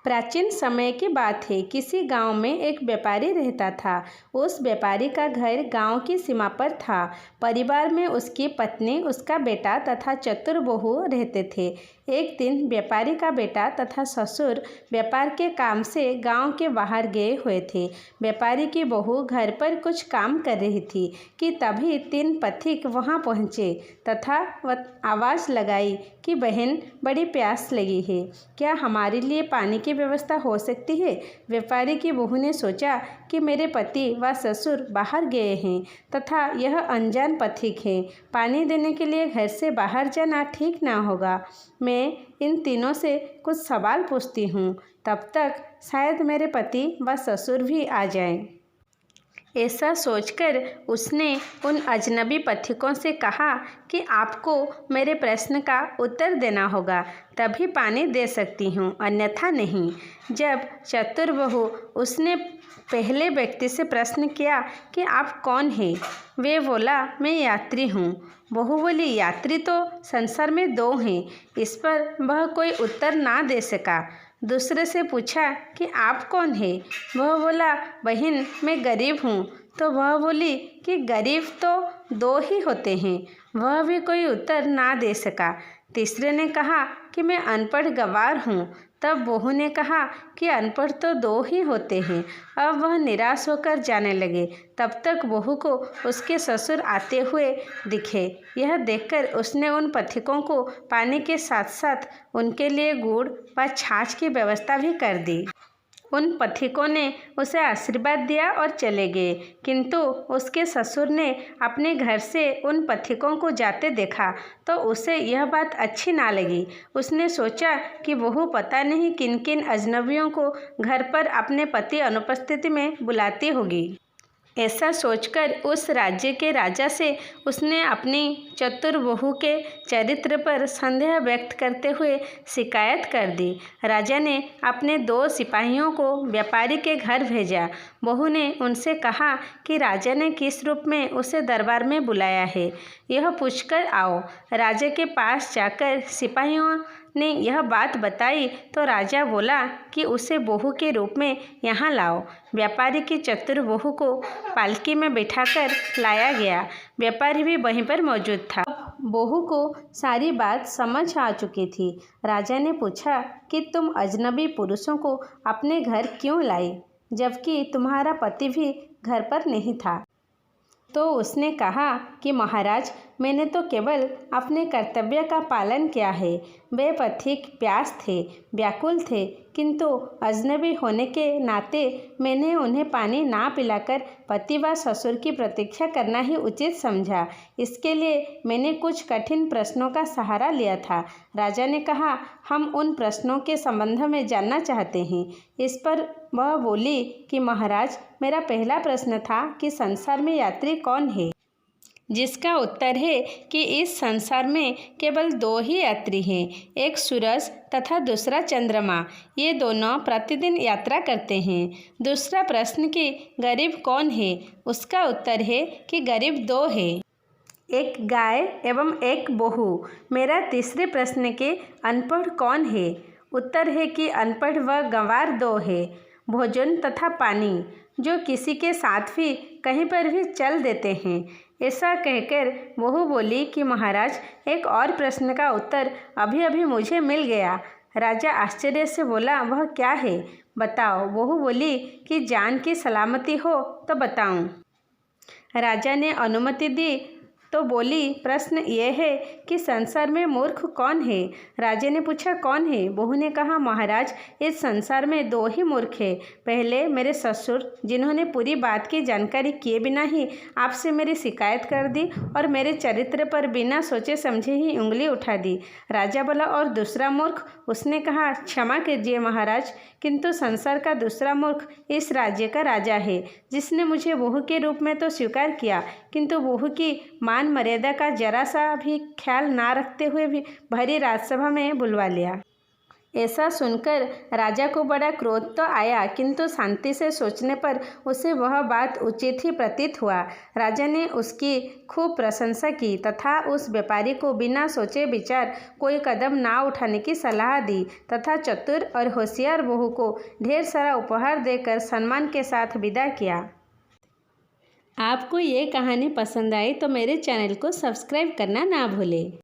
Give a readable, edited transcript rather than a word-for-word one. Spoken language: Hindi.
प्राचीन समय की बात है। किसी गांव में एक व्यापारी रहता था। उस व्यापारी का घर गांव की सीमा पर था। परिवार में उसकी पत्नी, उसका बेटा तथा चतुर बहू रहते थे। एक दिन व्यापारी का बेटा तथा ससुर व्यापार के काम से गांव के बाहर गए हुए थे। व्यापारी की बहू घर पर कुछ काम कर रही थी कि तभी 3 पथिक वहां पहुंचे तथा आवाज़ लगाई कि बहन, बड़ी प्यास लगी है, क्या हमारे लिए पानी की व्यवस्था हो सकती है। व्यापारी की बहू ने सोचा कि मेरे पति व ससुर बाहर गए हैं तथा यह अनजान पथिक हैं, पानी देने के लिए घर से बाहर जाना ठीक ना होगा। मैं इन तीनों से कुछ सवाल पूछती हूँ, तब तक शायद मेरे पति व ससुर भी आ जाएं। ऐसा सोचकर उसने उन अजनबी पथिकों से कहा कि आपको मेरे प्रश्न का उत्तर देना होगा, तभी पानी दे सकती हूँ, अन्यथा नहीं। जब चतुर बहू उसने पहले व्यक्ति से प्रश्न किया कि आप कौन हैं, वे बोला मैं यात्री हूँ। बहू बोली यात्री तो संसार में 2 हैं। इस पर वह कोई उत्तर ना दे सका। दूसरे से पूछा कि आप कौन है। वह बोला बहन, मैं गरीब हूँ। तो वह बोली कि गरीब तो 2 ही होते हैं। वह भी कोई उत्तर ना दे सका। तीसरे ने कहा कि मैं अनपढ़ गवार हूँ। तब बहू ने कहा कि अनपढ़ तो 2 ही होते हैं। अब वह निराश होकर जाने लगे। तब तक बहू को उसके ससुर आते हुए दिखे। यह देखकर उसने उन पथिकों को पानी के साथ साथ उनके लिए गुड़ व छाछ की व्यवस्था भी कर दी। उन पथिकों ने उसे आशीर्वाद दिया और चले गए, किंतु उसके ससुर ने अपने घर से उन पथिकों को जाते देखा तो उसे यह बात अच्छी ना लगी। उसने सोचा कि बहू पता नहीं किन किन अजनबियों को घर पर अपने पति अनुपस्थिति में बुलाती होगी। ऐसा सोचकर उस राज्य के राजा से उसने अपनी चतुर बहू के चरित्र पर संदेह व्यक्त करते हुए शिकायत कर दी। राजा ने अपने 2 सिपाहियों को व्यापारी के घर भेजा। बहू ने उनसे कहा कि राजा ने किस रूप में उसे दरबार में बुलाया है, यह पूछकर आओ। राजा के पास जाकर सिपाहियों ने यह बात बताई तो राजा बोला कि उसे बहू के रूप में यहाँ लाओ। व्यापारी की चतुर बहू को पालकी में बिठाकर लाया गया। व्यापारी भी वहीं पर मौजूद था। बहू को सारी बात समझ आ चुकी थी। राजा ने पूछा कि तुम अजनबी पुरुषों को अपने घर क्यों लाई, जबकि तुम्हारा पति भी घर पर नहीं था। तो उसने कहा कि महाराज, मैंने तो केवल अपने कर्तव्य का पालन किया है। वे पथिक प्यास थे, व्याकुल थे, किंतु अजनबी होने के नाते मैंने उन्हें पानी ना पिलाकर पति व ससुर की प्रतीक्षा करना ही उचित समझा। इसके लिए मैंने कुछ कठिन प्रश्नों का सहारा लिया था। राजा ने कहा, हम उन प्रश्नों के संबंध में जानना चाहते हैं। इस पर वह बोली कि महाराज, मेरा पहला प्रश्न था कि संसार में यात्री कौन है, जिसका उत्तर है कि इस संसार में केवल 2 ही यात्री हैं, एक सूरज तथा दूसरा चंद्रमा। ये दोनों प्रतिदिन यात्रा करते हैं। दूसरा प्रश्न कि गरीब कौन है, उसका उत्तर है कि गरीब 2 है, एक गाय एवं एक बहू। मेरा तीसरे प्रश्न के अनपढ़ कौन है, उत्तर है कि अनपढ़ व गंवार 2 है, भोजन तथा पानी, जो किसी के साथ भी कहीं पर भी चल देते हैं। ऐसा कहकर बहू बोली कि महाराज, एक और प्रश्न का उत्तर अभी अभी मुझे मिल गया। राजा आश्चर्य से बोला, वह क्या है, बताओ। बहू बोली कि जान की सलामती हो तो बताऊं। राजा ने अनुमति दी तो बोली, प्रश्न ये है कि संसार में मूर्ख कौन है। राजा ने पूछा, कौन है। बहू ने कहा, महाराज, इस संसार में 2 ही मूर्ख है। पहले मेरे ससुर, जिन्होंने पूरी बात की जानकारी किए बिना ही आपसे मेरी शिकायत कर दी और मेरे चरित्र पर बिना सोचे समझे ही उंगली उठा दी। राजा बोला, और दूसरा मूर्ख। उसने कहा, क्षमा कीजिए महाराज, किंतु संसार का दूसरा मूर्ख इस राज्य का राजा है, जिसने मुझे बहू के रूप में तो स्वीकार किया, किंतु बहू की मान मर्यादा का जरा सा भी ख्याल ना रखते हुए भी भरी राजसभा में बुलवा लिया। ऐसा सुनकर राजा को बड़ा क्रोध तो आया, किंतु शांति से सोचने पर उसे वह बात उचित ही प्रतीत हुआ। राजा ने उसकी खूब प्रशंसा की तथा उस व्यापारी को बिना सोचे विचार कोई कदम ना उठाने की सलाह दी तथा चतुर और होशियार बहू को ढेर सारा उपहार देकर सम्मान के साथ विदा किया। आपको ये कहानी पसंद आई तो मेरे चैनल को सब्सक्राइब करना ना भूलें।